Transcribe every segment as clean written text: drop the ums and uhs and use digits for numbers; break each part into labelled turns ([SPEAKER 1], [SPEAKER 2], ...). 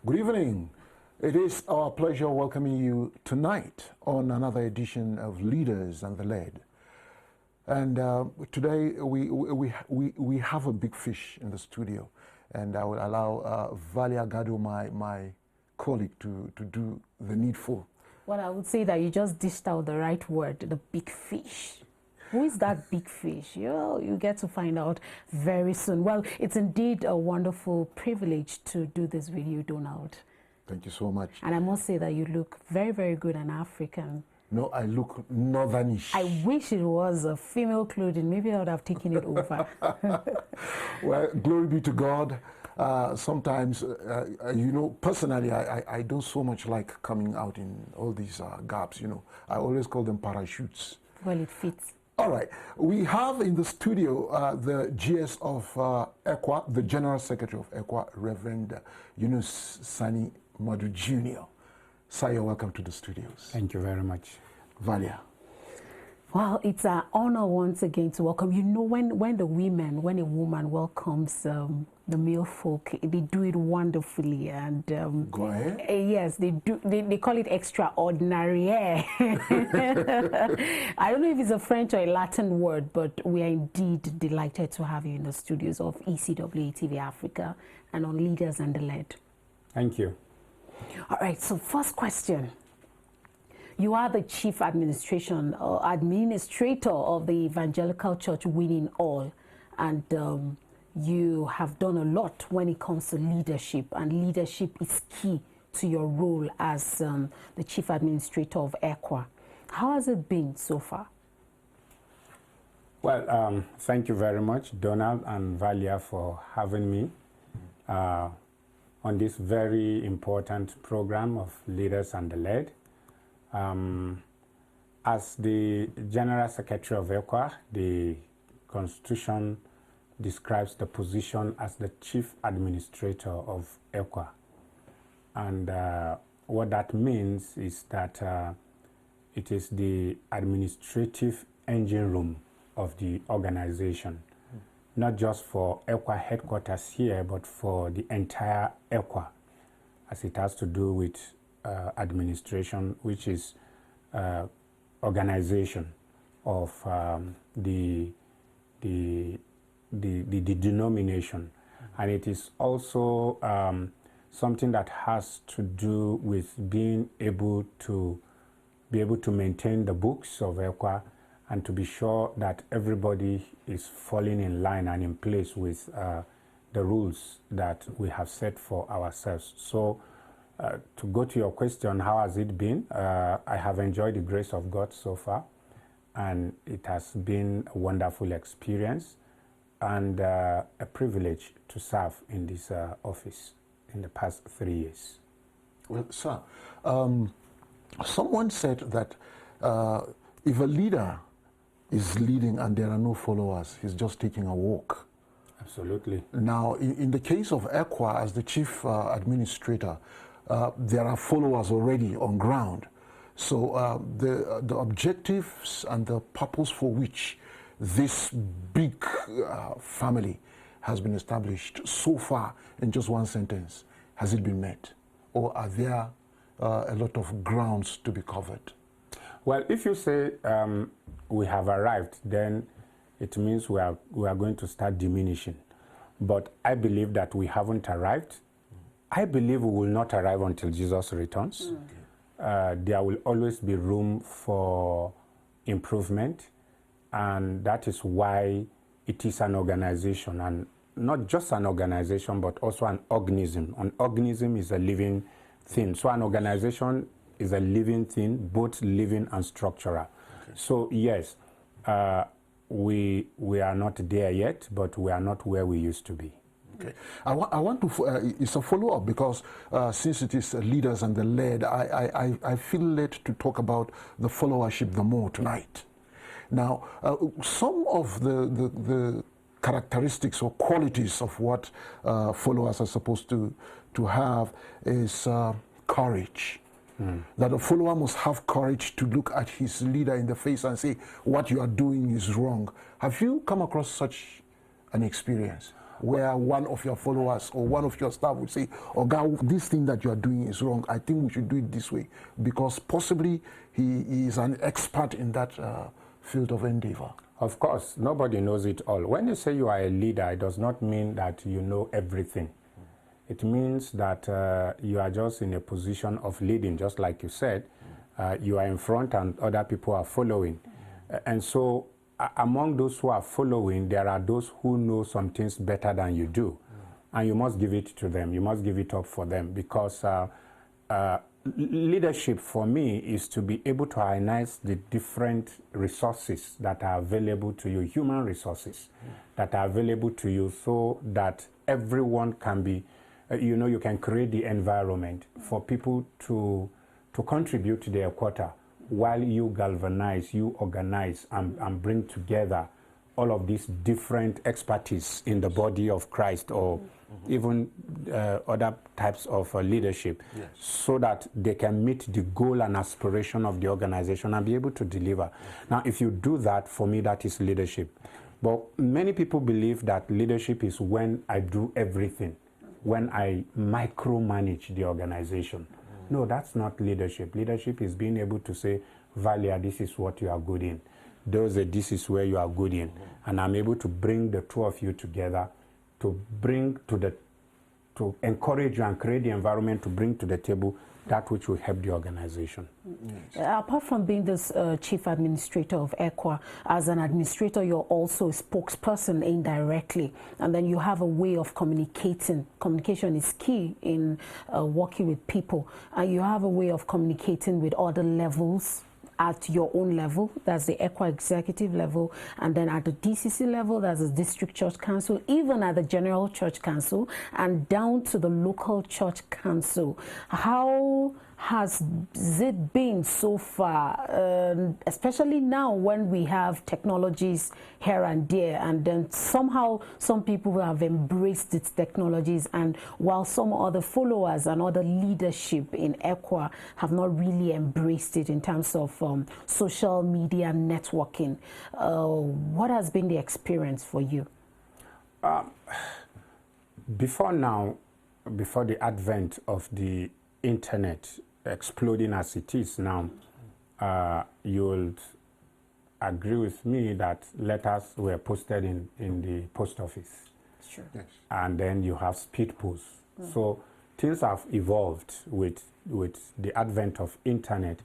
[SPEAKER 1] Good evening. It is our pleasure welcoming you tonight on another edition of Leaders and the Led. And today we have a big fish in the studio, and I will allow Valia Gado, my colleague, to do the needful.
[SPEAKER 2] Well, I would say that you just dished out the right word, the big fish. Who is that big fish? You get to find out very soon. Well, it's indeed a wonderful privilege to do this with you, Donald.
[SPEAKER 1] Thank you so much.
[SPEAKER 2] And I must say that you look very, very good and African.
[SPEAKER 1] No, I look northernish.
[SPEAKER 2] I wish it was a female clothing. Maybe I would have taken it over.
[SPEAKER 1] Well, glory be to God. Sometimes, personally, I don't so much like coming out in all these gaps, I always call them parachutes.
[SPEAKER 2] Well, it fits.
[SPEAKER 1] All right. We have in the studio the GS of ECWA, the General Secretary of ECWA, Reverend Yunusa Nmadu Jr. Sir, you're welcome to the studios.
[SPEAKER 3] Thank you very much.
[SPEAKER 1] Valia.
[SPEAKER 2] Well, it's an honor once again to welcome. When a woman welcomes the male folk, they do it wonderfully. And
[SPEAKER 1] go ahead.
[SPEAKER 2] Yes, they do. They call it extraordinary. I don't know if it's a French or a Latin word, but we are indeed delighted to have you in the studios of ECWA TV Africa and on Leaders and the Led.
[SPEAKER 3] Thank you.
[SPEAKER 2] All right. So first question. You are the chief administrator of the Evangelical Church Winning All, and you have done a lot when it comes to leadership, and leadership is key to your role as the chief administrator of ECWA. How has it been so far?
[SPEAKER 3] Well, thank you very much, Donald and Valia, for having me on this very important program of Leaders and the Led. As the General Secretary of ECWA, the Constitution describes the position as the Chief Administrator of ECWA. And what that means is that it is the administrative engine room of the organization, not just for ECWA headquarters here, but for the entire ECWA, as it has to do with administration, which is organization of the denomination, and it is also something that has to do with being able to maintain the books of ECWA and to be sure that everybody is falling in line and in place with the rules that we have set for ourselves. So. To go to your question, how has it been? I have enjoyed the grace of God so far, and it has been a wonderful experience and a privilege to serve in this office in the past 3 years.
[SPEAKER 1] Well, sir, someone said that if a leader is leading and there are no followers, he's just taking a walk.
[SPEAKER 3] Absolutely.
[SPEAKER 1] Now, in the case of ECWA, as the chief administrator, there are followers already on ground. So the objectives and the purpose for which this big family has been established so far, in just one sentence, has it been met? Or are there a lot of grounds to be covered?
[SPEAKER 3] Well, if you say we have arrived, then it means we are going to start diminishing. But I believe that we haven't arrived. I believe we will not arrive until Jesus returns. There will always be room for improvement, and that is why it is an organization, and not just an organization, but also an organism. An organism is a living thing. So an organization is a living thing, both living and structural. Okay. So yes, we are not there yet, but we are not where we used to be.
[SPEAKER 1] Okay. I want to, it's a follow-up because since it is Leaders and the Led, I feel led to talk about the followership the more tonight. Now, some of the characteristics or qualities of what followers are supposed to have is courage. That a follower must have courage to look at his leader in the face and say, what you are doing is wrong. Have you come across such an experience? where one of your followers or one of your staff would say, "Oh God, this thing that you are doing is wrong. I think we should do it this way," because possibly he is an expert in that field of endeavor?
[SPEAKER 3] Of course, nobody knows it all. When you say you are a leader, it does not mean that you know everything. It means that you are just in a position of leading, just like you said. You are in front and other people are following. And so among those who are following, there are those who know some things better than you do. And you must give it to them. You must give it up for them, because leadership for me is to be able to harness the different resources that are available to you, human resources that are available to you, so that everyone can be, you can create the environment for people to contribute to their quota, while you galvanize, you organize, and bring together all of these different expertise in the body of Christ, or even other types of leadership, so that they can meet the goal and aspiration of the organization and be able to deliver. Now, if you do that, for me, that is leadership. But many people believe that leadership is when I do everything, when I micromanage the organization. No, that's not leadership. Leadership is being able to say, Valia, this is what you are good in. This is where you are good in. And I'm able to bring the two of you together to encourage you and create the environment to bring to the table that which will help the organization.
[SPEAKER 2] Apart from being this chief administrator of ECWA, as an administrator, you're also a spokesperson indirectly, and then you have a way of communicating. Communication is key in working with people, and you have a way of communicating with other levels at your own level, that's the ECWA executive level, and then at the DCC level, that's the district church council, even at the general church council, and down to the local church council. How has it been so far, especially now when we have technologies here and there, and then somehow some people have embraced its technologies, and while some other followers and other leadership in ECWA have not really embraced it in terms of social media networking? What has been the experience for you?
[SPEAKER 3] Before the advent of the internet exploding as it is now, you'll agree with me that letters were posted in the post office.
[SPEAKER 2] Sure.
[SPEAKER 1] Yes.
[SPEAKER 3] And then you have speed posts. So things have evolved with the advent of internet.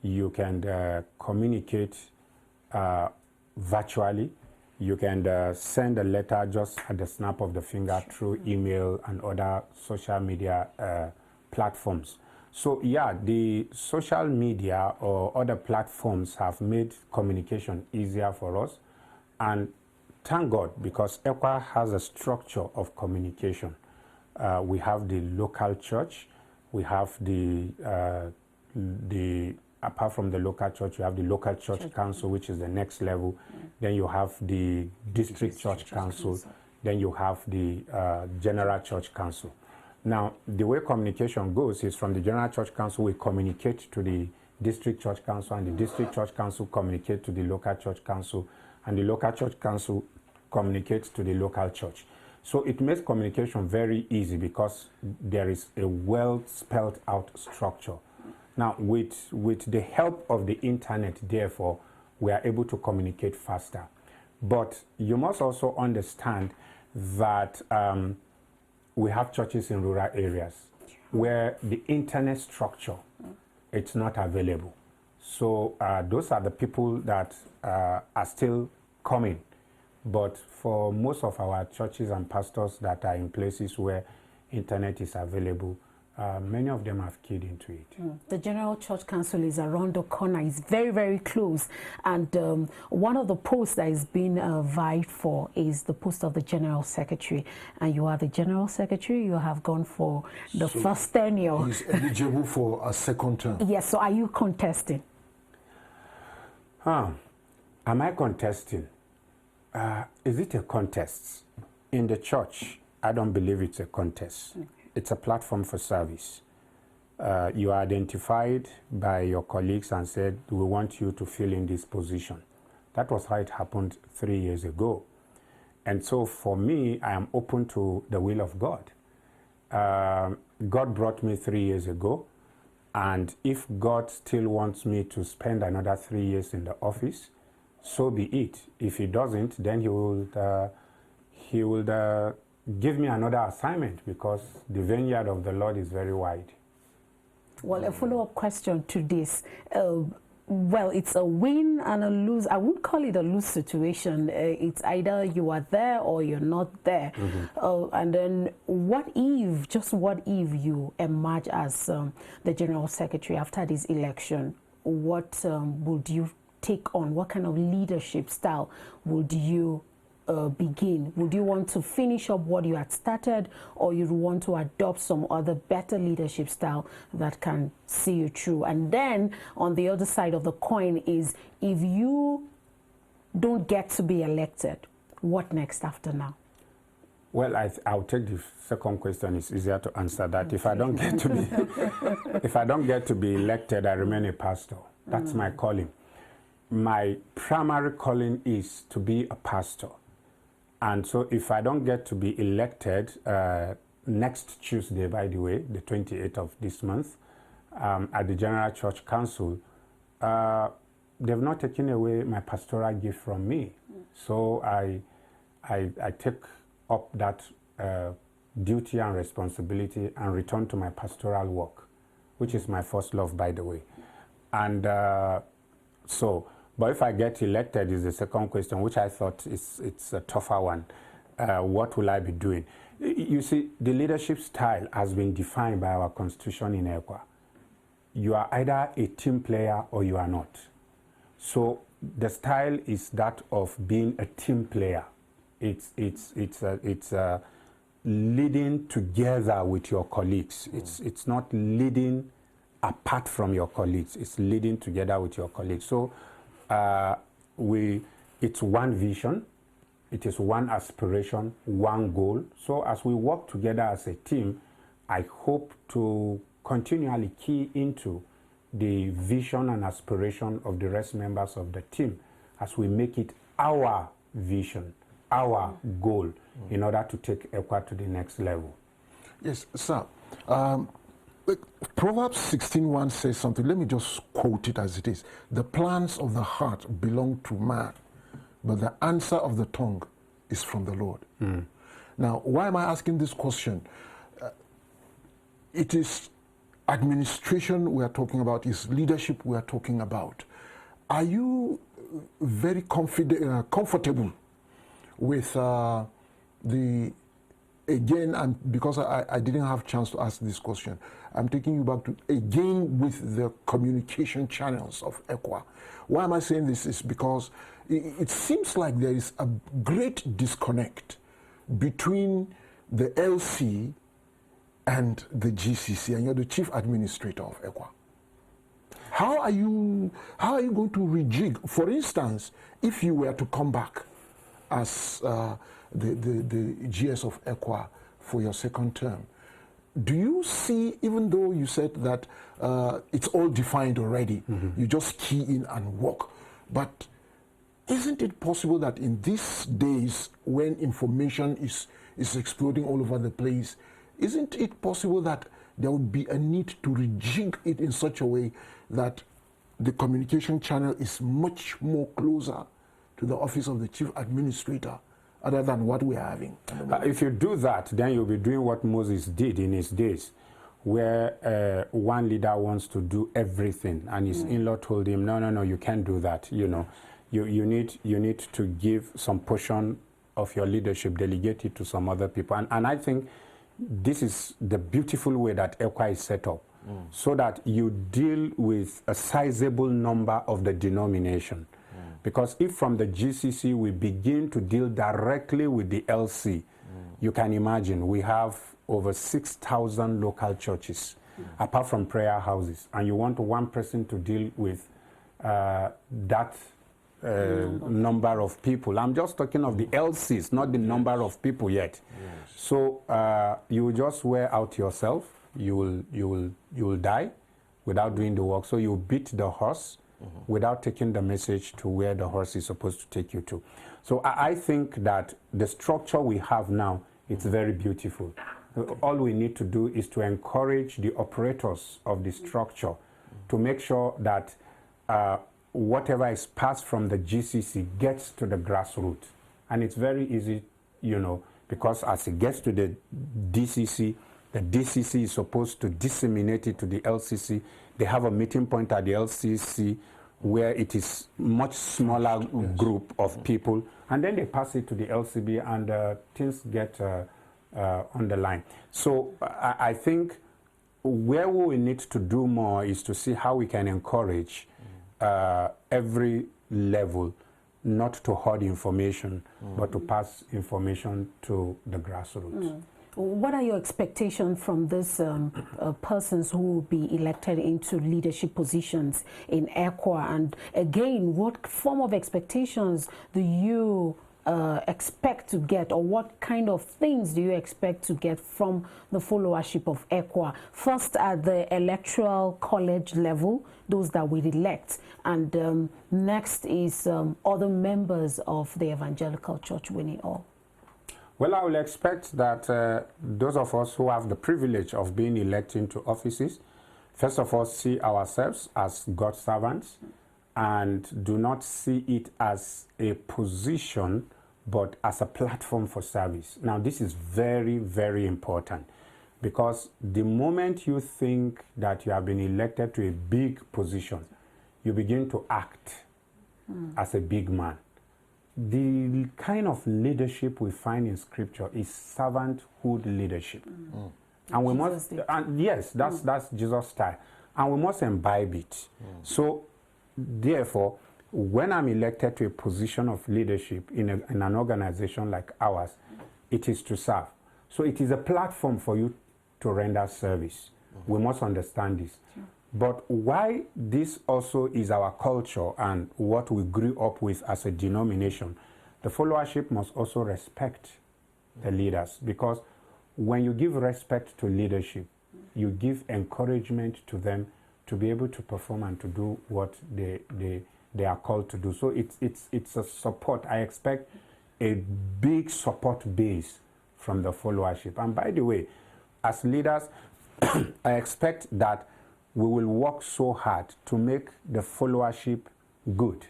[SPEAKER 3] You can communicate virtually. You can send a letter just at the snap of the finger through email and other social media platforms. So yeah, the social media or other platforms have made communication easier for us, and thank God, because ECWA has a structure of communication. We have the local church, we have apart from the local church, you have the local church council, which is the next level. Then you have the district church council. Then you have the general church council. Now, the way communication goes is from the general church council, we communicate to the district church council, and the district church council communicate to the local church council, and the local church council communicates to the local church. So it makes communication very easy because there is a well spelled out structure. Now, with the help of the internet, therefore, we are able to communicate faster. But you must also understand that we have churches in rural areas where the internet structure, it's not available. So those are the people that are still coming. But for most of our churches and pastors that are in places where internet is available, many of them have keyed into it.
[SPEAKER 2] The General Church Council is around the corner. It's very, very close. And one of the posts that is being vied for is the post of the General Secretary. And you are the General Secretary. You have gone for the first tenure.
[SPEAKER 1] He's eligible for a second term.
[SPEAKER 2] Yes. So are you contesting?
[SPEAKER 3] Am I contesting? Is it a contest? In the church, I don't believe it's a contest. Okay. It's a platform for service. You are identified by your colleagues and said, we want you to fill in this position. That was how it happened 3 years ago. And so for me, I am open to the will of God. God brought me 3 years ago, and if God still wants me to spend another 3 years in the office, so be it. If he doesn't, then he will give me another assignment, because the vineyard of the Lord is very wide.
[SPEAKER 2] Well, a follow-up question to this. Well, it's a win and a lose. I wouldn't call it a lose situation. It's either you are there or you're not there. And then what if, just what if you emerge as the General Secretary after this election? What would you take on? What kind of leadership style would you begin? Would you want to finish up what you had started, or you'd want to adopt some other better leadership style that can see you through? And then on the other side of the coin is, if you don't get to be elected, what next after now?
[SPEAKER 3] Well, I'll take the second question. It's easier to answer that. If I don't get to be, if I don't get to be elected, I remain a pastor. That's my calling. My primary calling is to be a pastor. And so if I don't get to be elected next Tuesday, by the way, the 28th of this month, at the General Church Council, they've not taken away my pastoral gift from me. So I take up that duty and responsibility and return to my pastoral work, which is my first love, by the way. And but if I get elected is the second question, which I thought it's a tougher one. What will I be doing? You see, the leadership style has been defined by our constitution in ECWA. You are either a team player or you are not. So the style is that of being a team player. It's leading together with your colleagues. It's not leading apart from your colleagues. It's leading together with your colleagues. So it's one vision, it is one aspiration, one goal. So as we work together as a team, I hope to continually key into the vision and aspiration of the rest members of the team as we make it our vision, our goal, in order to take ECWA to the next level.
[SPEAKER 1] Yes, sir. Proverbs 16:1 says something. Let me just quote it as it is. The plans of the heart belong to man, but the answer of the tongue is from the Lord. Now, why am I asking this question? It is administration we are talking about, is leadership we are talking about. Are you very comfortable with again, because I didn't have a chance to ask this question, I'm taking you back to, again, with the communication channels of ECWA. Why am I saying this? Is because it seems like there is a great disconnect between the LC and the GCC, and you're the chief administrator of ECWA. How are you going to rejig? For instance, if you were to come back as the GS of ECWA for your second term, do you see, even though you said that it's all defined already, you just key in and work, but isn't it possible that in these days when information is exploding all over the place, isn't it possible that there would be a need to rejig it in such a way that the communication channel is much more closer to the office of the chief administrator other than what we are having?
[SPEAKER 3] If you do that, then you'll be doing what Moses did in his days, where one leader wants to do everything, and his in-law told him, no, you can't do that. You know, you need to give some portion of your leadership, delegate it to some other people. And I think this is the beautiful way that ECWA is set up, so that you deal with a sizable number of the denomination. Because if from the GCC we begin to deal directly with the LC, you can imagine we have over 6,000 local churches, apart from prayer houses, and you want one person to deal with that number of people. I'm just talking of the LCs, not the number of people yet. So you will just wear out yourself. You will die without doing the work. So you beat the horse without taking the message to where the horse is supposed to take you to. So I think that the structure we have now, it's very beautiful. All we need to do is to encourage the operators of the structure to make sure that whatever is passed from the GCC gets to the grassroots. And it's very easy, you know, because as it gets to the DCC is supposed to disseminate it to the LCC. They have a meeting point at the LCC where it is much smaller group of people, and then they pass it to the LCB, and things get on the line. So I think where we need to do more is to see how we can encourage every level not to hoard information, but to pass information to the grassroots.
[SPEAKER 2] What are your expectations from these persons who will be elected into leadership positions in ECWA? And again, what form of expectations do you expect to get, or what kind of things do you expect to get from the followership of ECWA? First, at the electoral college level, those that we elect, and next is other members of the Evangelical Church winning all.
[SPEAKER 3] Well, I will expect that those of us who have the privilege of being elected into offices, first of all, see ourselves as God's servants and do not see it as a position, but as a platform for service. Now, this is very, very important, because the moment you think that you have been elected to a big position, you begin to act as a big man. The kind of leadership we find in Scripture is servanthood leadership. And we must, and yes, that's Jesus' style. And we must imbibe it. So, therefore, when I'm elected to a position of leadership in an organization like ours, it is to serve. So it is a platform for you to render service. We must understand this. But why this also is our culture and what we grew up with as a denomination, the followership must also respect the leaders, because when you give respect to leadership, you give encouragement to them to be able to perform and to do what they are called to do. So it's a support. I expect a big support base from the followership. And by the way, as leaders, I expect that we will work so hard to make the followership good.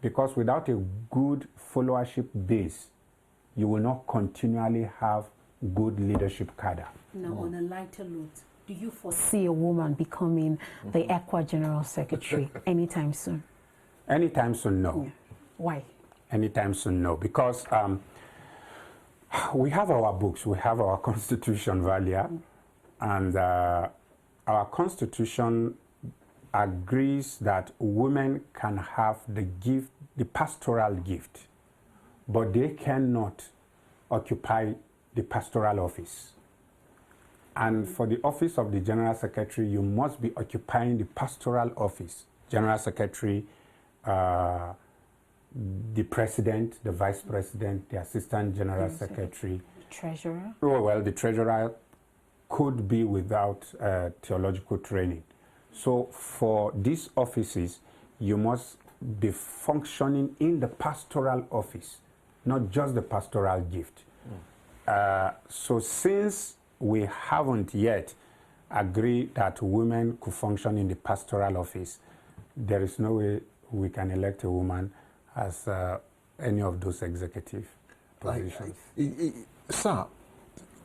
[SPEAKER 3] Because without a good followership base, you will not continually have good leadership cadre.
[SPEAKER 2] Now, on a lighter note, do you foresee a woman becoming the ECWA General Secretary anytime soon?
[SPEAKER 3] Anytime soon, no.
[SPEAKER 2] Yeah. Why?
[SPEAKER 3] Anytime soon, no. Because we have our books, we have our constitution, Valia, and our constitution agrees that women can have the gift, the pastoral gift, but they cannot occupy the pastoral office. And for the office of the General Secretary, you must be occupying the pastoral office. General Secretary, the President, the Vice President, the Assistant General Secretary.
[SPEAKER 2] The Treasurer?
[SPEAKER 3] Oh, well, the Treasurer could be without theological training. So for these offices, you must be functioning in the pastoral office, not just the pastoral gift. So since we haven't yet agreed that women could function in the pastoral office, there is no way we can elect a woman as any of those executive positions.
[SPEAKER 1] Sir,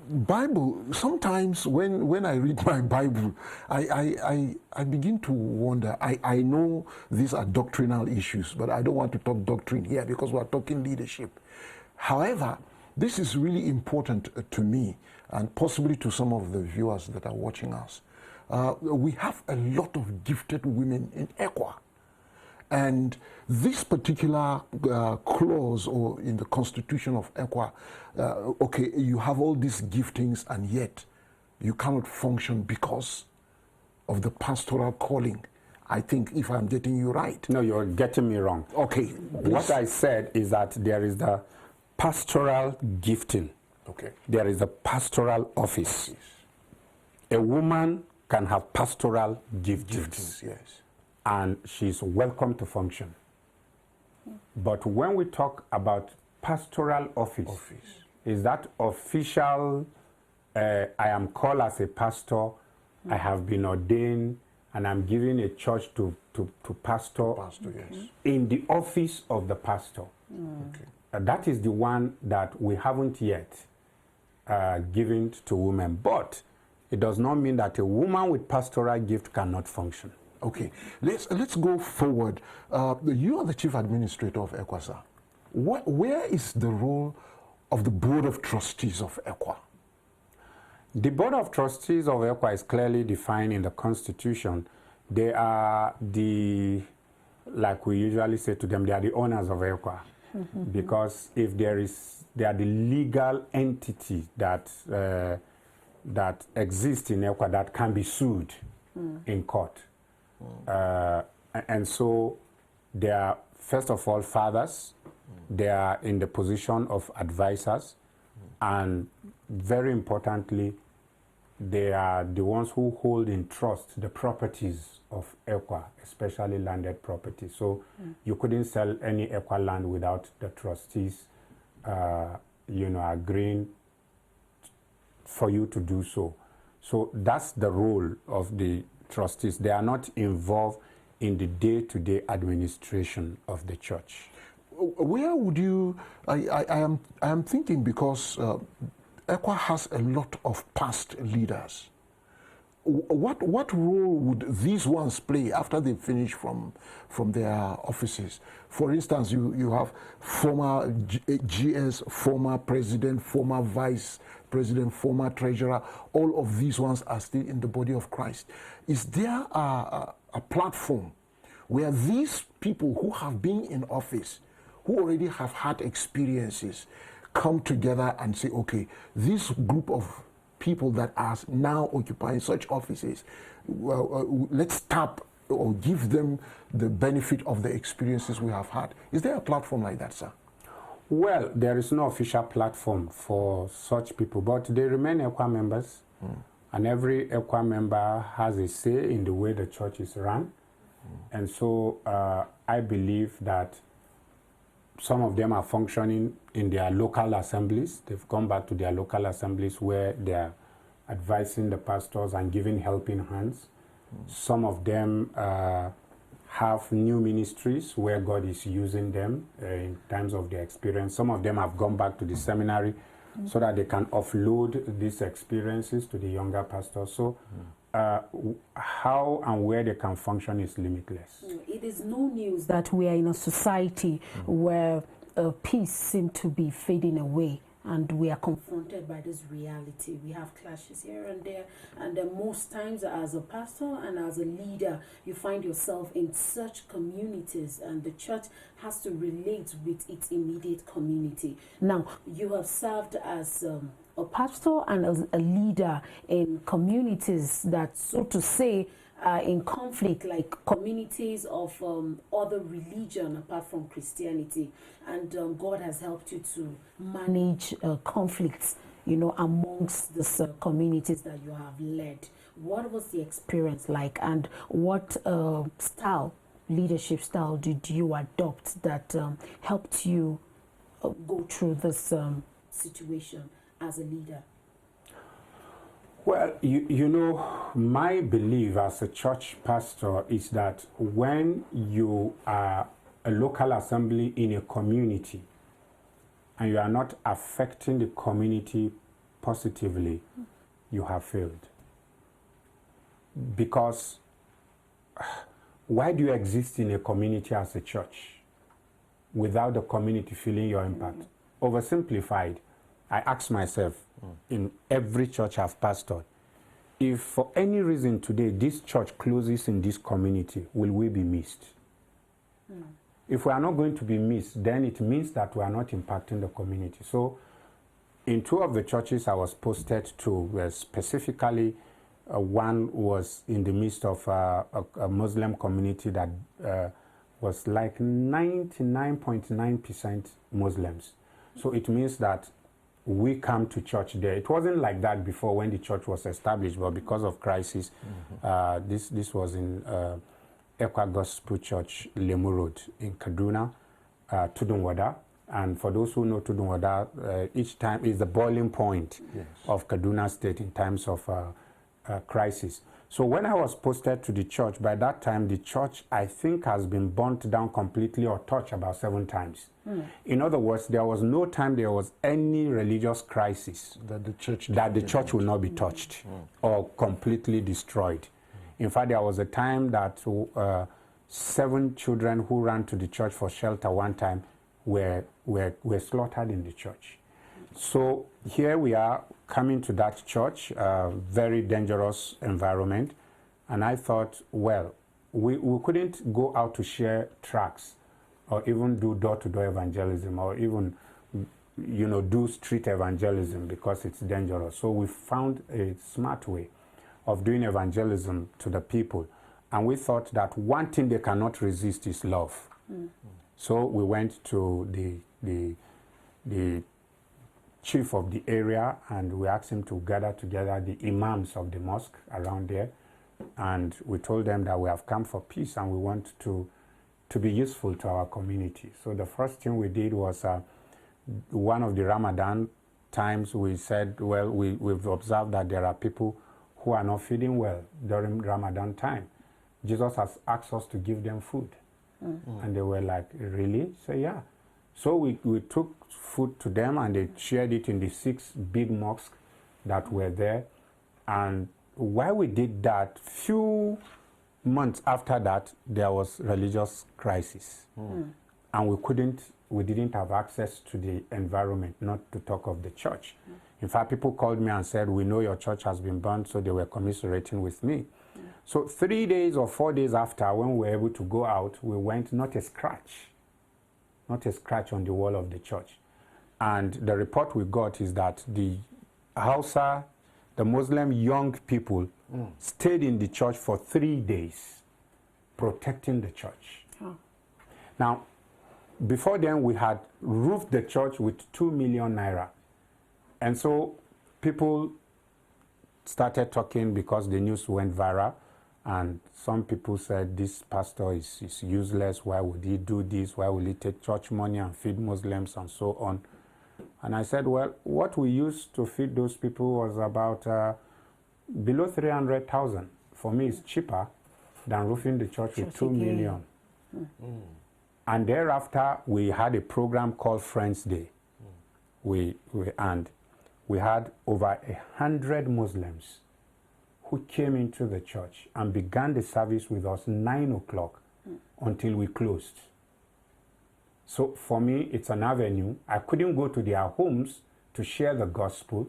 [SPEAKER 1] Bible, sometimes when I read my Bible, I begin to wonder. I know these are doctrinal issues, but I don't want to talk doctrine here because we're talking leadership. However, this is really important to me and possibly to some of the viewers that are watching us. We have a lot of gifted women in ECWA. And this particular clause or in the constitution of ECWA, okay, you have all these giftings and yet you cannot function because of the pastoral calling. I think, if I'm getting you right.
[SPEAKER 3] No, you're getting me wrong.
[SPEAKER 1] Okay.
[SPEAKER 3] What I said is that there is the pastoral gifting.
[SPEAKER 1] Okay.
[SPEAKER 3] There is a pastoral office. A woman can have pastoral giftings.
[SPEAKER 1] Yes.
[SPEAKER 3] And she's welcome to function. But when we talk about pastoral office, is that official, I am called as a pastor, I have been ordained, and I'm given a church to pastor,
[SPEAKER 1] Yes.
[SPEAKER 3] in the office of the pastor.
[SPEAKER 1] Okay.
[SPEAKER 3] That is the one that we haven't yet given to women. But it does not mean that a woman with pastoral gift cannot function.
[SPEAKER 1] Okay, let's go forward. You are the chief administrator of ECWA, sir. Where is the role of the board of trustees of ECWA?
[SPEAKER 3] The board of trustees of ECWA is clearly defined in the constitution. They are like we usually say to them, they are the owners of ECWA. Because if they are the legal entity that exists in ECWA that can be sued in court. And so they are, first of all, fathers. They are in the position of advisors. And very importantly, they are the ones who hold in trust the properties of ECWA, especially landed property. So you couldn't sell any ECWA land without the trustees, agreeing for you to do so. So that's the role of the trustees. They are not involved in the day-to-day administration of the church.
[SPEAKER 1] Where would you? I am thinking because ECWA has a lot of past leaders. What role would these ones play after they finish from their offices? For instance, you have former GS, former president, former vice president, former treasurer. All of these ones are still in the body of Christ. Is there a platform where these people who have been in office, who already have had experiences, come together and say, okay, this group of people that are now occupying such offices, let's tap or give them the benefit of the experiences we have had? Is there a platform like that, sir?
[SPEAKER 3] Well, there is no official platform for such people, but they remain ECWA members, and every ECWA member has a say in the way the church is run. And so I believe that some of them are functioning in their local assemblies. They've gone back to their local assemblies where they're advising the pastors and giving helping hands. Some of them have new ministries where God is using them in terms of their experience. Some of them have gone back to the seminary so that they can offload these experiences to the younger pastors. So how and where they can function is limitless.
[SPEAKER 2] It is no news that we are in a society where peace seems to be fading away, and we are confronted by this reality. We have clashes here and there, and then most times as a pastor and as a leader, you find yourself in such communities, and the church has to relate with its immediate community. Now, you have served as a pastor and as a leader in communities that, so to say, are in conflict, like communities of other religion apart from Christianity, and God has helped you to manage conflicts, amongst the communities that you have led. What was the experience like, and what leadership style did you adopt that helped you go through this situation as a leader?
[SPEAKER 3] Well, my belief as a church pastor is that when you are a local assembly in a community and you are not affecting the community positively, you have failed. Because why do you exist in a community as a church without the community feeling your impact? Oversimplified, I ask myself, in every church I've pastored, if for any reason today this church closes in this community, will we be missed? If we are not going to be missed, then it means that we are not impacting the community. So in two of the churches I was posted to, specifically one was in the midst of a Muslim community that was like 99.9% Muslims. So it means that we come to church there. It wasn't like that before when the church was established, but because of crisis, this was in ECWA Gospel Church, Lemu Road in Kaduna. Tudunwada. And for those who know Tudunwada, each time is the boiling point of Kaduna State in times of crisis. So when I was posted to the church, by that time the church, I think, has been burnt down completely or touched about 7 times. In other words, there was no time there was any religious crisis
[SPEAKER 1] that the church
[SPEAKER 3] will not be touched or completely destroyed. In fact, there was a time that 7 children who ran to the church for shelter one time were slaughtered in the church. So here we are coming to that church, very dangerous environment, and I thought, well, we couldn't go out to share tracts or even do door-to-door evangelism or even, do street evangelism because it's dangerous. So we found a smart way of doing evangelism to the people, and we thought that one thing they cannot resist is love. So we went to the chief of the area and we asked him to gather together the imams of the mosque around there, and we told them that we have come for peace and we want to be useful to our community. So the first thing we did was one of the Ramadan times we said, well, we've observed that there are people who are not feeding well during Ramadan time. Jesus has asked us to give them food. And they were like, really? So yeah. So we took food to them and they shared it in the 6 big mosques that were there. And while we did that, few months after that, there was religious crisis. And we didn't have access to the environment, not to talk of the church. In fact, people called me and said, we know your church has been burned, so they were commiserating with me. So 3 days or 4 days after, when we were able to go out, we went, not a scratch on the wall of the church. And the report we got is that the Hausa, the Muslim young people, stayed in the church for 3 days, protecting the church. Now, before then, we had roofed the church with 2 million naira. And so people started talking because the news went viral. And some people said, this pastor is useless. Why would he do this? Why will he take church money and feed Muslims and so on? And I said, well, what we used to feed those people was about below 300,000. For me, it's cheaper than roofing the church with 2 million. And thereafter, we had a program called Friends Day. We had over 100 Muslims who came into the church and began the service with us 9 o'clock until we closed. So for me, it's an avenue. I couldn't go to their homes to share the gospel,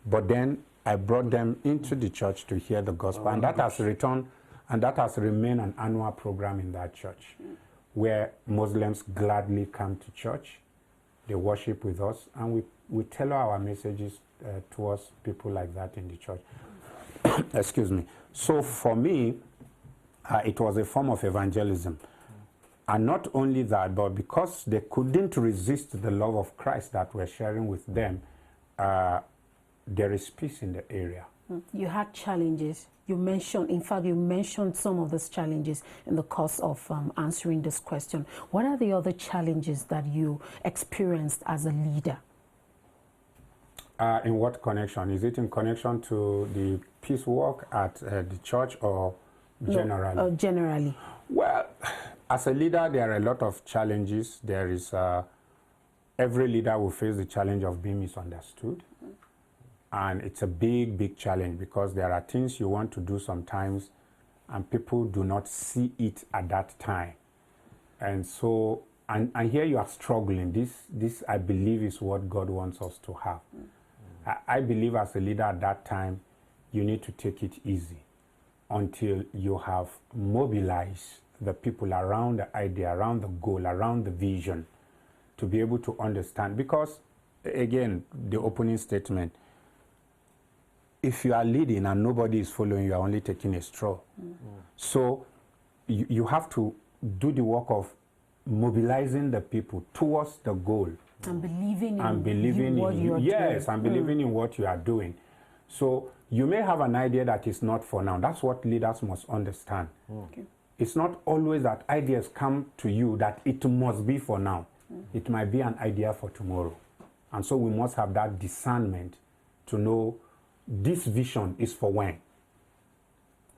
[SPEAKER 3] but then I brought them into the church to hear the gospel, and that has remained an annual program in that church, where Muslims gladly come to church, they worship with us, and we tell our messages towards people like that in the church. Excuse me. So for me, it was a form of evangelism. And not only that, but because they couldn't resist the love of Christ that we're sharing with them, there is peace in the area.
[SPEAKER 2] You had challenges. You mentioned some of those challenges in the course of answering this question. What are the other challenges that you experienced as a leader?
[SPEAKER 3] In what connection? Is it in connection to the peace work at the church or generally?
[SPEAKER 2] No, generally.
[SPEAKER 3] Well, as a leader, there are a lot of challenges. There is, every leader will face the challenge of being misunderstood. And it's a big, big challenge because there are things you want to do sometimes and people do not see it at that time. And so, and here you are struggling. This I believe is what God wants us to have. I believe as a leader at that time, you need to take it easy until you have mobilized the people around the idea, around the goal, around the vision to be able to understand. Because, again, the opening statement, if you are leading and nobody is following, you are only taking a straw. So you have to do the work of mobilizing the people towards the goal.
[SPEAKER 2] And believing
[SPEAKER 3] in
[SPEAKER 2] what you are doing.
[SPEAKER 3] Yes, and believing in what you are doing. So you may have an idea that is not for now. That's what leaders must understand. Okay. It's not always that ideas come to you that it must be for now. It might be an idea for tomorrow. And so we must have that discernment to know this vision is for when.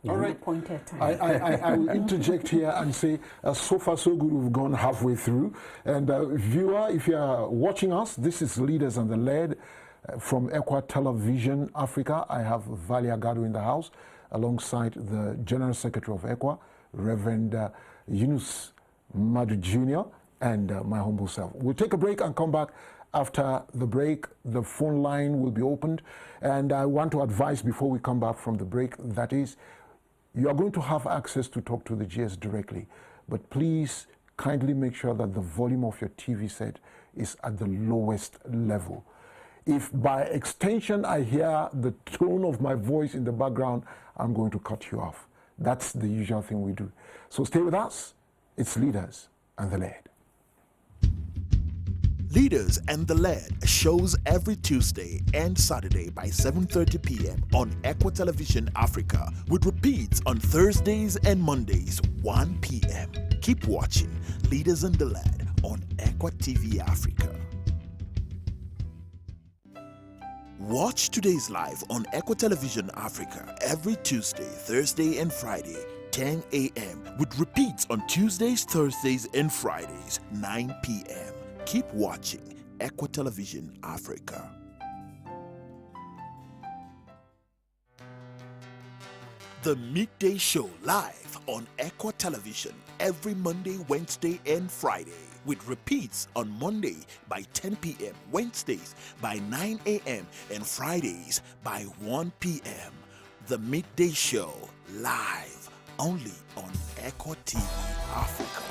[SPEAKER 1] All right.
[SPEAKER 2] Appointed time.
[SPEAKER 1] I will interject here and say, so far so good, we've gone halfway through. And viewer, if you are watching us, this is Leaders and the Led from ECWA Television Africa. I have Valia Gado in the house, alongside the General Secretary of ECWA, Reverend Yunusa Nmadu Jr., and my humble self. We'll take a break and come back. After the break, the phone line will be opened. And I want to advise before we come back from the break, that is, you are going to have access to talk to the GS directly. But please kindly make sure that the volume of your TV set is at the lowest level. If by extension I hear the tone of my voice in the background, I'm going to cut you off. That's the usual thing we do. So stay with us. It's Leaders and the Led.
[SPEAKER 4] Leaders and the Led shows every Tuesday and Saturday by 7:30 p.m. on ECWA Television Africa, with repeats on Thursdays and Mondays 1 p.m. Keep watching Leaders and the Led on ECWA TV Africa. Watch today's live on ECWA Television Africa every Tuesday, Thursday and Friday 10 a.m. with repeats on Tuesdays, Thursdays and Fridays 9 p.m. Keep watching ECWA Television Africa. The Midday Show live on ECWA Television every Monday, Wednesday and Friday, with repeats on Monday by 10 p.m., Wednesdays by 9 a.m. and Fridays by 1 p.m. The Midday Show live only on ECWA TV Africa.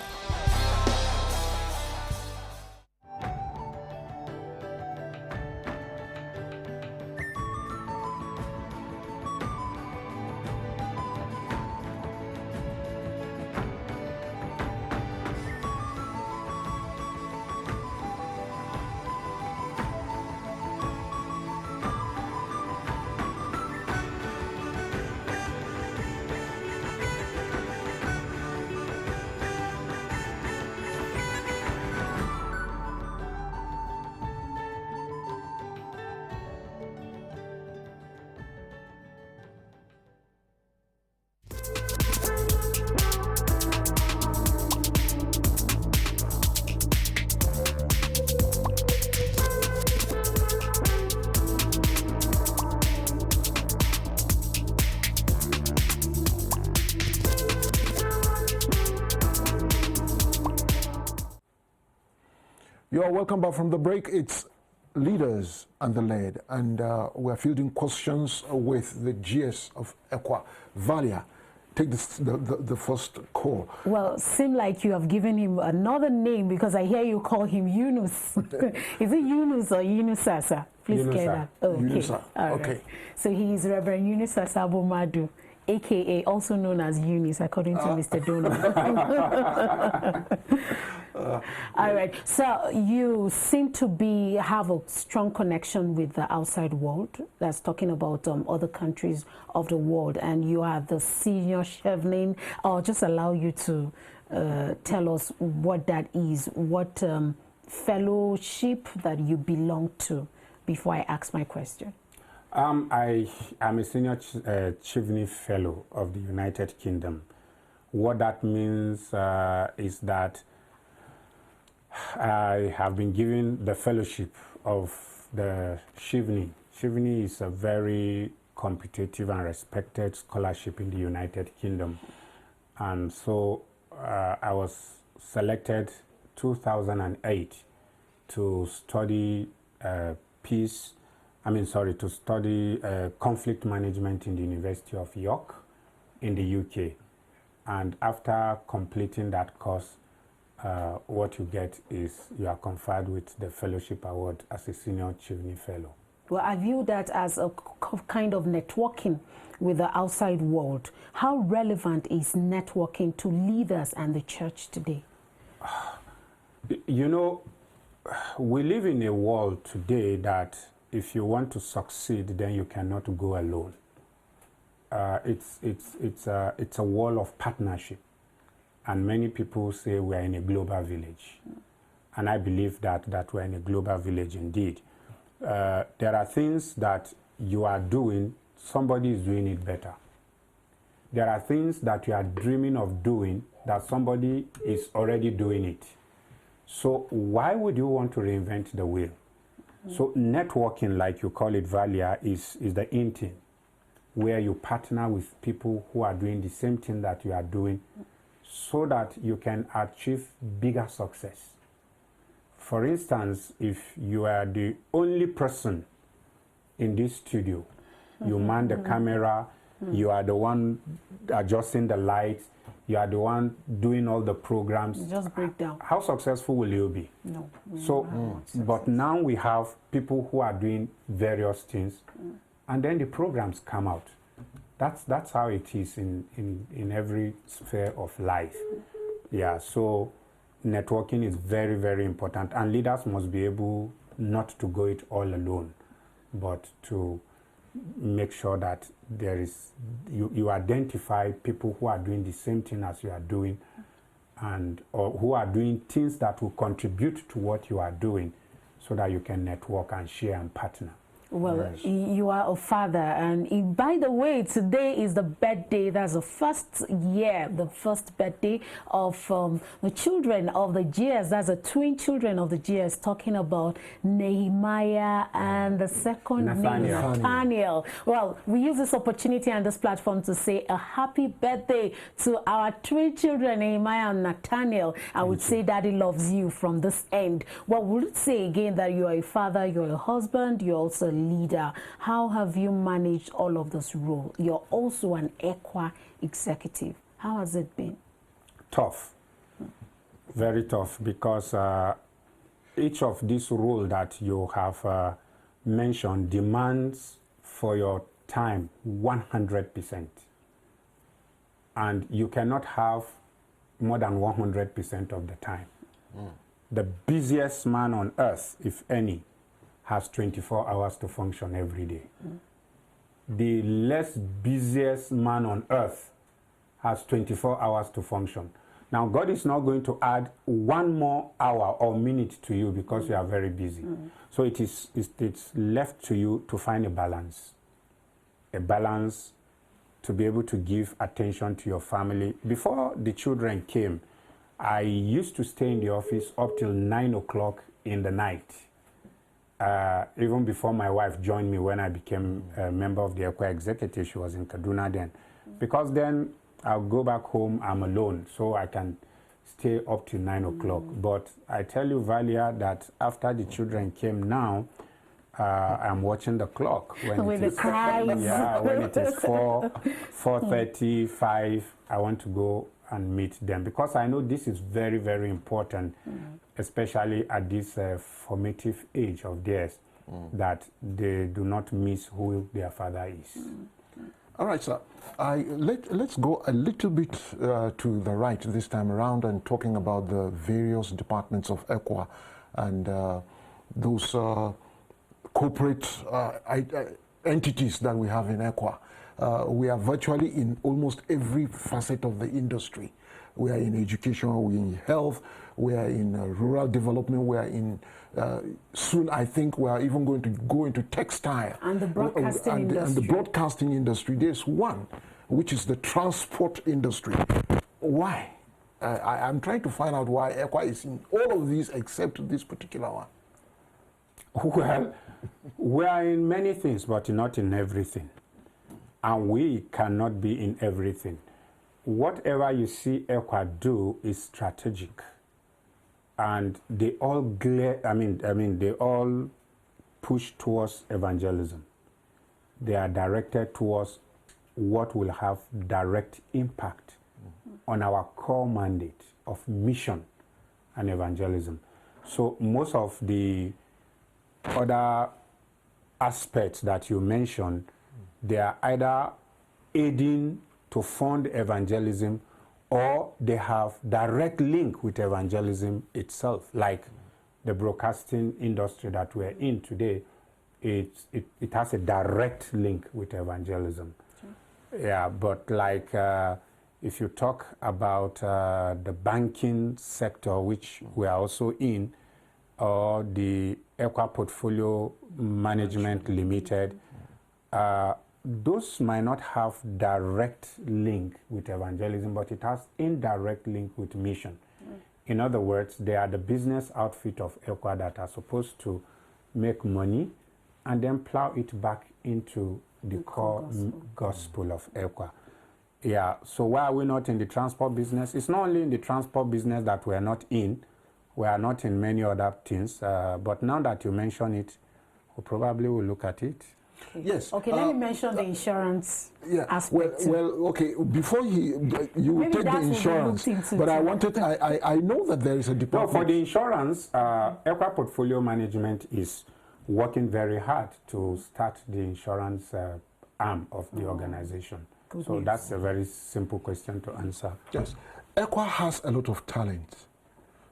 [SPEAKER 1] You're welcome back from the break. It's Leaders and the Led, and we're fielding questions with the GS of ECWA. Valia, take the first call.
[SPEAKER 2] Well, seem like you have given him another name, because I hear you call him Yunus. Is it Yunus or Yunusa, sir? Please
[SPEAKER 3] Yunusa.
[SPEAKER 2] clear that. Oh, okay.
[SPEAKER 1] Yunusa.
[SPEAKER 2] All right.
[SPEAKER 1] Okay.
[SPEAKER 2] So he is Reverend Yunusa Nmadu, a.k.a. also known as Eunice, according to Mr. Dono. All right. So you seem to have a strong connection with the outside world. That's talking about other countries of the world. And you are the senior chevening. I'll just allow you to tell us what that is, what fellowship that you belong to, before I ask my question.
[SPEAKER 3] I am a senior Chevening Fellow of the United Kingdom. What that means is that I have been given the fellowship of the Chevening. Chevening is a very competitive and respected scholarship in the United Kingdom. And so I was selected 2008 to study to study conflict management in the University of York in the UK. And after completing that course, what you get is you are conferred with the fellowship award as a senior Chevening Fellow.
[SPEAKER 2] Well, I view that as a kind of networking with the outside world. How relevant is networking to leaders and the church today?
[SPEAKER 3] You know, we live in a world today that if you want to succeed, then you cannot go alone. It's a world of partnership. And many people say we are in a global village. And I believe that we're in a global village indeed. There are things that you are doing, somebody is doing it better. There are things that you are dreaming of doing that somebody is already doing it. So why would you want to reinvent the wheel? So networking, like you call it, Valia, is the in thing, where you partner with people who are doing the same thing that you are doing so that you can achieve bigger success. For instance, if you are the only person in this studio, you man the camera, you are the one adjusting the lights, you are the one doing all the programs.
[SPEAKER 2] You just break down.
[SPEAKER 3] How successful will you be?
[SPEAKER 2] No.
[SPEAKER 3] So, but now we have people who are doing various things, and then the programs come out. That's how it is in every sphere of life. Yeah, so networking is very, very important, and leaders must be able not to go it all alone, but to make sure that there is you identify people who are doing the same thing as you are doing, and or who are doing things that will contribute to what you are doing, so that you can network and share and partner.
[SPEAKER 2] Well, you are a father, and by the way, today is the birthday. That's the first birthday of the children of the GS. That's the twin children of the GS, talking about Nehemiah and the second name, Nathaniel. Well, we use this opportunity and this platform to say a happy birthday to our twin children, Nehemiah and Nathaniel. I would say Daddy loves you from this end. Well, we would say again that you are a father, you're a husband, you're also a leader. How have you managed all of this role? You're also an ECWA executive. How has it been?
[SPEAKER 3] Tough, very tough, because each of these roles that you have mentioned demands for your time 100%, and you cannot have more than 100% of the time. The busiest man on earth, if any, has 24 hours to function every day. The less busiest man on earth has 24 hours to function. Now, God is not going to add one more hour or minute to you because you are very busy. So it's left to you to find a balance to be able to give attention to your family. Before the children came, I used to stay in the office up till 9 o'clock in the night. Even before my wife joined me when I became a member of the ECWA executive. She was in Kaduna then. Because then I'll go back home, I'm alone, so I can stay up to 9 o'clock. But I tell you, Valia, that after the children came now, I'm watching the clock.
[SPEAKER 2] With the clouds.
[SPEAKER 3] Yeah, when it is 4:30, 5, I want to go and meet them, because I know this is very, very important, especially at this formative age of theirs, that they do not miss who their father is.
[SPEAKER 1] All right, sir. Let's go a little bit to the right this time around and talking about the various departments of ECWA and those corporate entities that we have in ECWA. We are virtually in almost every facet of the industry. We are in education, we're in health, we are in rural development, we are in, soon I think we are even going to go into textile.
[SPEAKER 2] And the broadcasting industry.
[SPEAKER 1] And the broadcasting industry. There's one, which is the transport industry. Why? I'm trying to find out why ECWA is in all of these except this particular one.
[SPEAKER 3] Well, we are in many things, but not in everything. And we cannot be in everything. Whatever you see ECWA do is strategic, and they all they all push towards evangelism. They are directed towards what will have direct impact on our core mandate of mission and evangelism. So most of the other aspects that you mentioned, they are either aiding to fund evangelism, or they have direct link with evangelism itself, like the broadcasting industry that we're in today. It has a direct link with evangelism. Yeah, but like if you talk about the banking sector, which we are also in, or the ECWA Portfolio Management Limited, those might not have direct link with evangelism, but it has indirect link with mission. In other words, they are the business outfit of ECWA that are supposed to make money and then plow it back into the core gospel of ECWA. Yeah, so why are we not in the transport business? It's not only in the transport business that we are not in. We are not in many other things. But now that you mention it, we probably will look at it.
[SPEAKER 2] Okay.
[SPEAKER 1] Yes.
[SPEAKER 2] Okay, let me mention the insurance aspect.
[SPEAKER 1] Well, okay. Before you will take the insurance, but I know that there is a department.
[SPEAKER 3] No, for the insurance, ECWA Portfolio Management is working very hard to start the insurance arm of the organization. So that's a very simple question to answer.
[SPEAKER 1] Yes. ECWA has a lot of talent,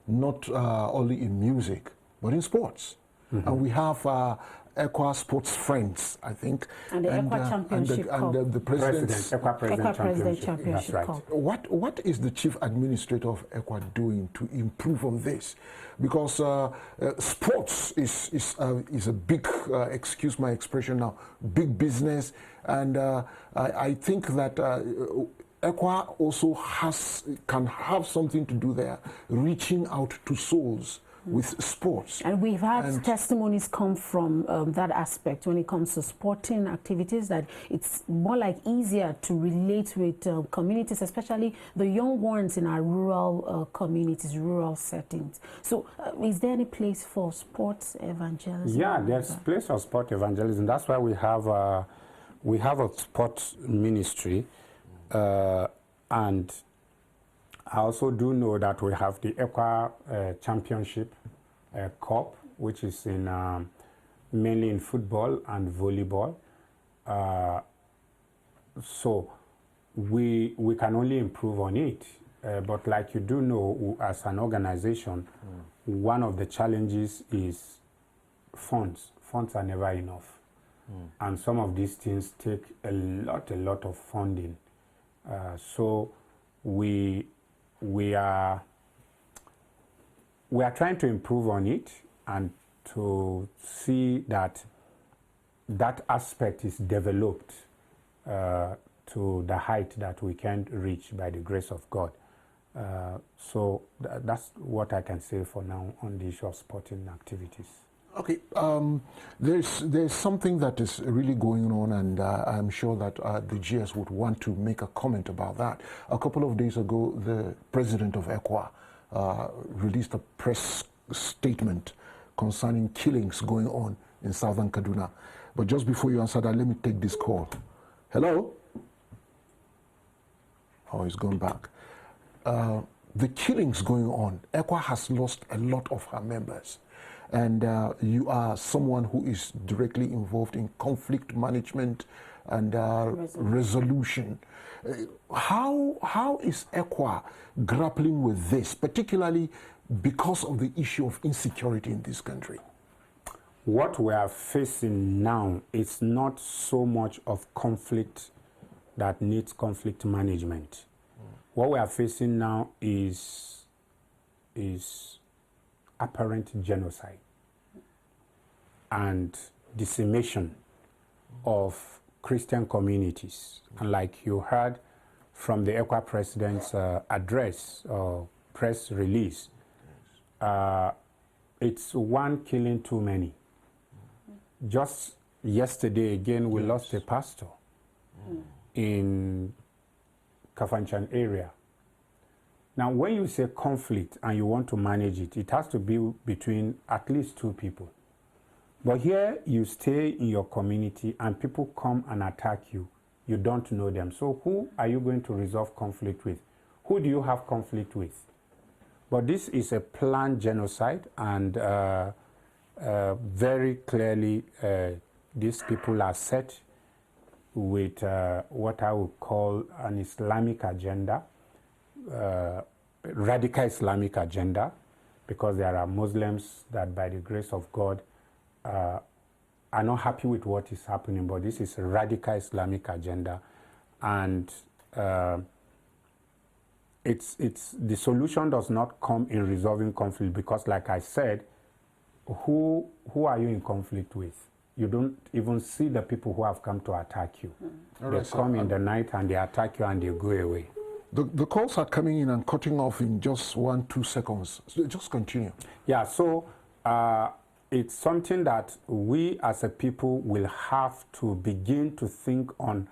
[SPEAKER 1] not only in music, but in sports. And we have ECWA Sports Friends, I think.
[SPEAKER 2] And the ECWA Championship Cup.
[SPEAKER 1] And the President's
[SPEAKER 3] ECWA President Championship. That's right.
[SPEAKER 2] Cup.
[SPEAKER 1] What is the Chief Administrator of ECWA doing to improve on this? Because sports is a big, excuse my expression now, big business. And I think that ECWA also can have something to do there, reaching out to souls with sports.
[SPEAKER 2] And we've had testimonies come from that aspect when it comes to sporting activities, that it's more like easier to relate with communities, especially the young ones in our rural communities, rural settings. So is there any place for sports evangelism?
[SPEAKER 3] Yeah, there's a place for sport evangelism. That's why we have a sports ministry, and I also do know that we have the ECWA Championship Cup, which is in mainly in football and volleyball. So we can only improve on it. But like you do know, as an organization, one of the challenges is funds. Funds are never enough. And some of these things take a lot of funding. So we are trying to improve on it and to see that aspect is developed to the height that we can reach by the grace of God. So that's what I can say for now on the issue of sporting activities.
[SPEAKER 1] Okay, there's something that is really going on, and I'm sure that the GS would want to make a comment about that. A couple of days ago, the president of ECWA released a press statement concerning killings going on in southern Kaduna. But just before you answer that, let me take this call. Hello? Oh, he's gone back. The killings going on, ECWA has lost a lot of her members. And you are someone who is directly involved in conflict management and resolution. How is ECWA grappling with this, particularly because of the issue of insecurity in this country?
[SPEAKER 3] What we are facing now is not so much of conflict that needs conflict management. What we are facing now is apparent genocide and decimation of Christian communities. And like you heard from the ECWA president's address or press release, it's one killing too many. Just yesterday again, we lost a pastor in Kafanchan area. Now, when you say conflict and you want to manage it, it has to be between at least two people. But here you stay in your community and people come and attack you. You don't know them. So who are you going to resolve conflict with? Who do you have conflict with? But this is a planned genocide, and very clearly these people are set with what I would call an Islamic agenda. Radical Islamic agenda, because there are Muslims that by the grace of God are not happy with what is happening, but this is a radical Islamic agenda, and it's the solution does not come in resolving conflict, because like I said, who are you in conflict with? You don't even see the people who have come to attack you. They come in the night and they attack you and they go away.
[SPEAKER 1] The calls are coming in and cutting off in just 1-2 seconds. So just continue.
[SPEAKER 3] Yeah, so it's something that we as a people will have to begin to think on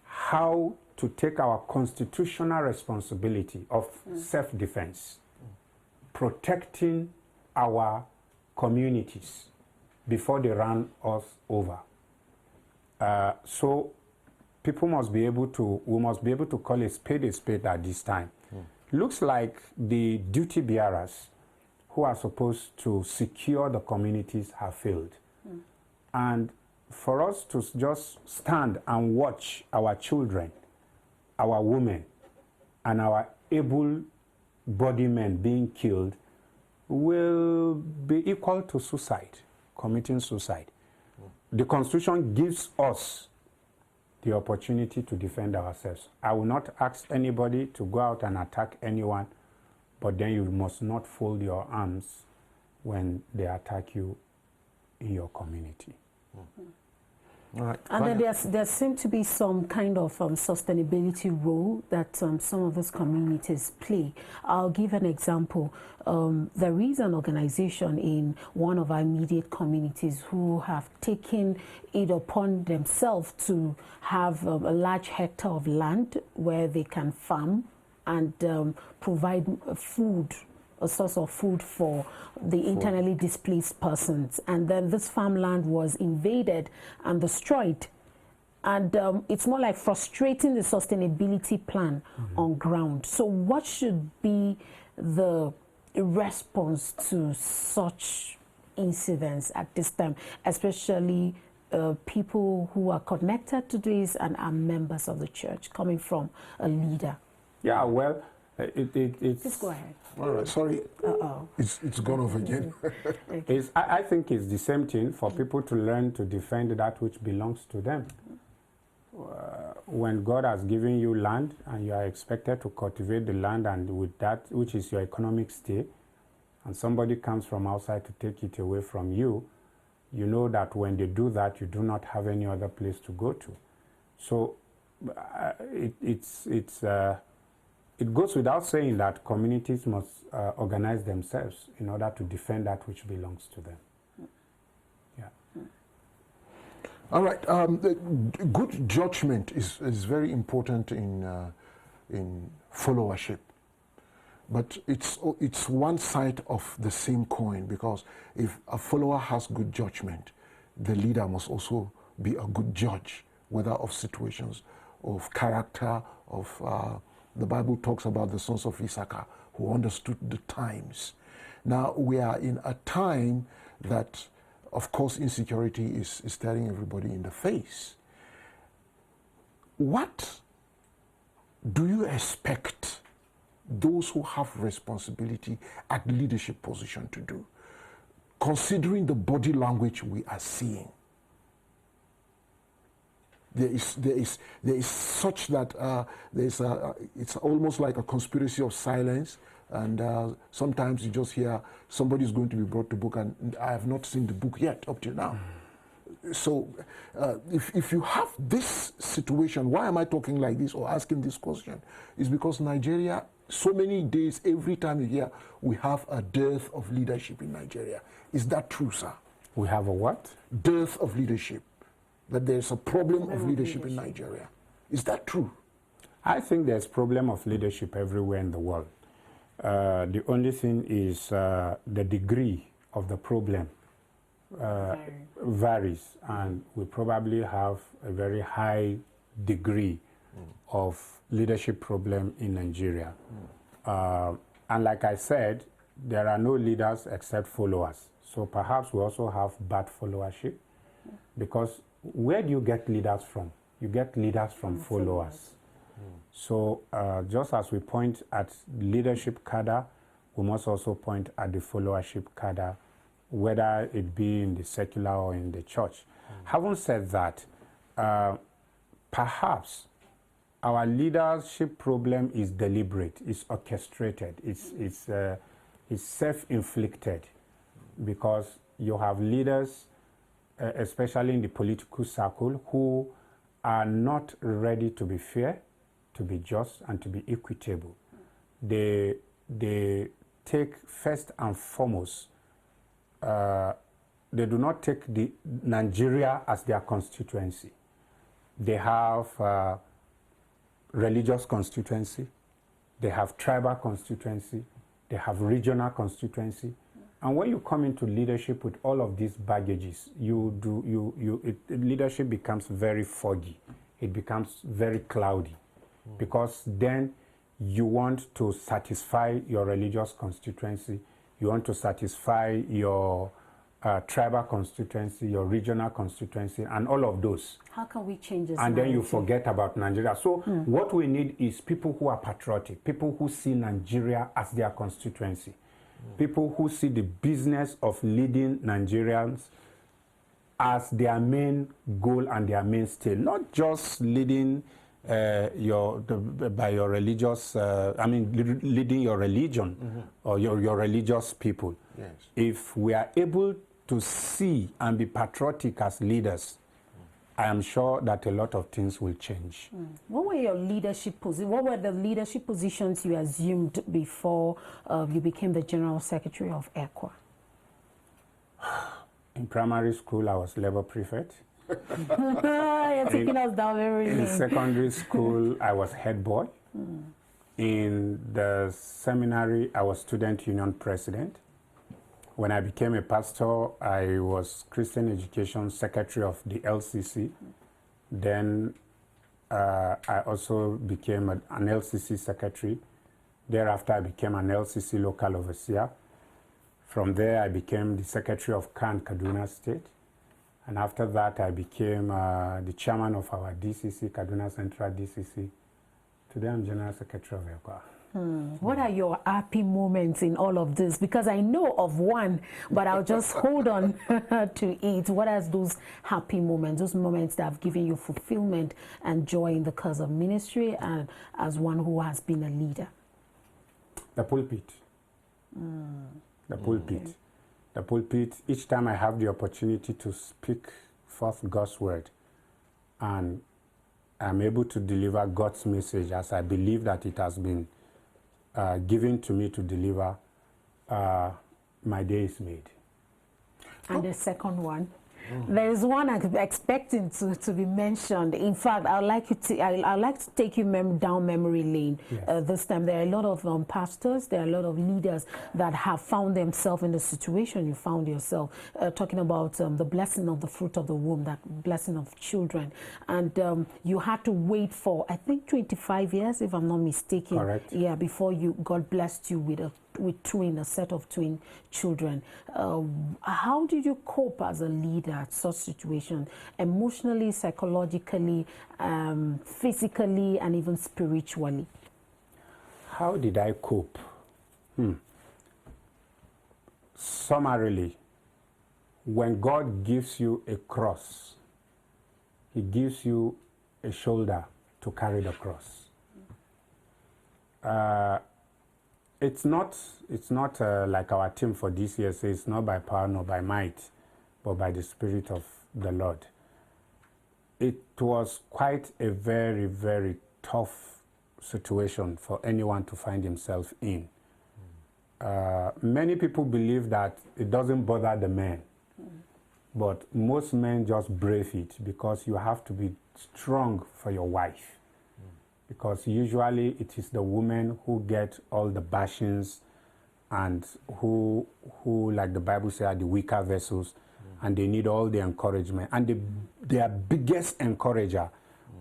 [SPEAKER 3] how to take our constitutional responsibility of self-defense, protecting our communities before they run us over. So people must be able to, we must be able to call a spade at this time. Looks like the duty bearers who are supposed to secure the communities have failed. And for us to just stand and watch our children, our women, and our able-bodied men being killed will be equal to suicide, committing suicide. The Constitution gives us the opportunity to defend ourselves. I will not ask anybody to go out and attack anyone, but then you must not fold your arms when they attack you in your community.
[SPEAKER 1] All right.
[SPEAKER 2] And then there seems to be some kind of sustainability role that some of these communities play. I'll give an example. There is an organization in one of our immediate communities who have taken it upon themselves to have a large hectare of land where they can farm and provide food, a source of food for the internally displaced persons. And then this farmland was invaded and destroyed. And it's more like frustrating the sustainability plan on ground. So what should be the response to such incidents at this time, especially people who are connected to this and are members of the church, coming from a leader?
[SPEAKER 3] Yeah, well, it's...
[SPEAKER 2] Just go ahead.
[SPEAKER 1] All right, sorry. It's gone off again.
[SPEAKER 3] I think it's the same thing for people to learn to defend that which belongs to them. When God has given you land and you are expected to cultivate the land, and with that, which is your economic stay, and somebody comes from outside to take it away from you, you know that when they do that, you do not have any other place to go to. So it goes without saying that communities must organize themselves in order to defend that which belongs to them. Yeah.
[SPEAKER 1] All right. Good judgment is very important in followership, but it's one side of the same coin, because if a follower has good judgment, the leader must also be a good judge, whether of situations, of character, of the Bible talks about the sons of Issachar who understood the times. Now we are in a time that, of course, insecurity is staring everybody in the face. What do you expect those who have responsibility at leadership position to do, considering the body language we are seeing? There is such that it's almost like a conspiracy of silence, and sometimes you just hear somebody is going to be brought to book, and I have not seen the book yet up till now. So if you have this situation, why am I talking like this or asking this question? Is because Nigeria, so many days, every time you hear, we have a dearth of leadership in Nigeria. Is that true, sir?
[SPEAKER 3] We have a what?
[SPEAKER 1] Dearth of leadership. That there's a problem of leadership in Nigeria. Is that true?
[SPEAKER 3] I think there's problem of leadership everywhere in the world. The only thing is the degree of the problem varies, and we probably have a very high degree of leadership problem in Nigeria. And like I said, there are no leaders except followers. So perhaps we also have bad followership, because where do you get leaders from? You get leaders from followers. So just as we point at leadership cadre, we must also point at the followership cadre, whether it be in the secular or in the church. Having said that, perhaps our leadership problem is deliberate, it's orchestrated, it's self-inflicted. because you have leaders, especially in the political circle, who are not ready to be fair, to be just, and to be equitable. They take first and foremost, they do not take Nigeria as their constituency. They have religious constituency, they have tribal constituency, they have regional constituency. And when you come into leadership with all of these baggages, leadership becomes very foggy. It becomes very cloudy, because then you want to satisfy your religious constituency, you want to satisfy your tribal constituency, your regional constituency, and all of those.
[SPEAKER 2] How can we change this?
[SPEAKER 3] And then you forget about Nigeria. So what we need is people who are patriotic, people who see Nigeria as their constituency, people who see the business of leading Nigerians as their main goal and their mainstay, not just leading by your religious, leading your religion or your religious people.
[SPEAKER 1] Yes.
[SPEAKER 3] If we are able to see and be patriotic as leaders, I am sure that a lot of things will change.
[SPEAKER 2] What were your leadership positions? What were the leadership positions you assumed before you became the General Secretary of ECWA?
[SPEAKER 3] In primary school, I was labor prefect.
[SPEAKER 2] You're taking us down very
[SPEAKER 3] In secondary school, I was head boy. In the seminary, I was student union president. When I became a pastor, I was Christian Education Secretary of the LCC. Then I also became an LCC Secretary. Thereafter, I became an LCC Local Overseer. From there, I became the Secretary of CAN Kaduna State. And after that, I became the chairman of our DCC, Kaduna Central DCC. Today, I'm General Secretary of ECWA.
[SPEAKER 2] What are your happy moments in all of this? Because I know of one, but I'll just hold on to it. What are those happy moments, those moments that have given you fulfillment and joy in the cause of ministry and as one who has been a leader?
[SPEAKER 3] The pulpit. The pulpit. Okay. The pulpit, each time I have the opportunity to speak forth God's word and I'm able to deliver God's message as I believe that it has been given to me to deliver, my day is made.
[SPEAKER 2] And the second one? There is one I'm expecting to be mentioned. In fact, I'd like to take you down memory lane. Yes. This time, there are a lot of pastors, there are a lot of leaders that have found themselves in the situation you found yourself. Talking about the blessing of the fruit of the womb, that blessing of children, and you had to wait for, I think, 25 years, if I'm not mistaken.
[SPEAKER 3] Correct.
[SPEAKER 2] Yeah, before God blessed you with a set of twin children. How did you cope as a leader at such situations, emotionally, psychologically, physically, and even spiritually?
[SPEAKER 3] How did I cope? Summarily, when God gives you a cross, He gives you a shoulder to carry the cross. It's not like our team for this year says, it's not by power nor by might, but by the Spirit of the Lord. It was quite a very, very tough situation for anyone to find himself in. Many people believe that it doesn't bother the men, but most men just brave it because you have to be strong for your wife. Because usually it is the women who get all the bashings and who like the Bible says, are the weaker vessels, and they need all the encouragement. And their biggest encourager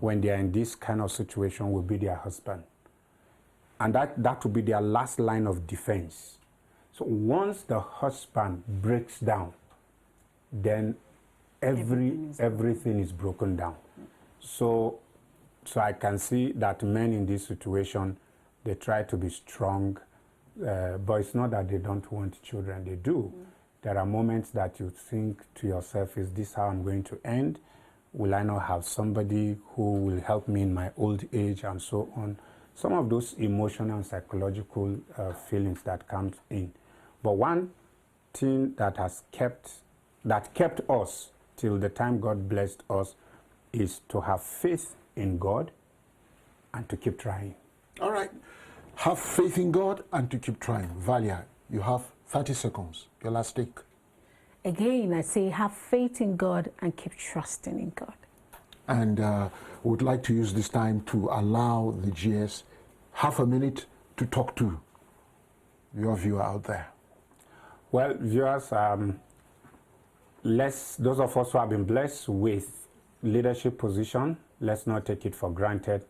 [SPEAKER 3] when they are in this kind of situation will be their husband. And that will be their last line of defense. So once the husband breaks down, then everything is broken down. So I can see that men in this situation, they try to be strong, but it's not that they don't want children, they do. There are moments that you think to yourself, is this how I'm going to end? Will I not have somebody who will help me in my old age and so on? Some of those emotional and psychological feelings that come in. But one thing that kept us till the time God blessed us is to have faith in God and to keep trying.
[SPEAKER 1] All right. Have faith in God and to keep trying. Valia, you have 30 seconds. Your last take.
[SPEAKER 2] Again, I say have faith in God and keep trusting in God.
[SPEAKER 1] And would like to use this time to allow the GS half a minute to talk to your viewer out there.
[SPEAKER 3] Well, viewers, those of us who have been blessed with leadership position, let's not take it for granted.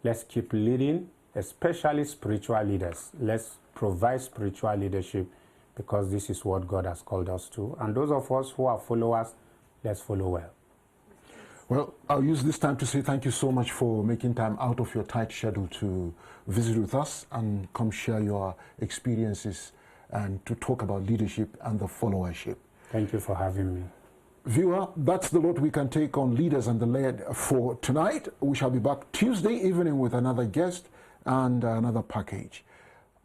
[SPEAKER 3] Let's keep leading, especially spiritual leaders. Let's provide spiritual leadership because this is what God has called us to. And those of us who are followers, let's follow well.
[SPEAKER 1] Well, I'll use this time to say thank you so much for making time out of your tight schedule to visit with us and come share your experiences and to talk about leadership and the followership.
[SPEAKER 3] Thank you for having me.
[SPEAKER 1] Viewer, that's the lot we can take on Leaders and the Led for tonight. We shall be back Tuesday evening with another guest and another package.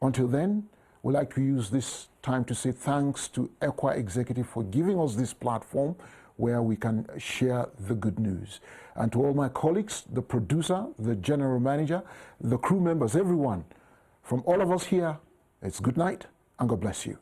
[SPEAKER 1] Until then, we'd like to use this time to say thanks to ECWA Executive for giving us this platform where we can share the good news. And to all my colleagues, the producer, the general manager, the crew members, everyone, from all of us here, it's good night and God bless you.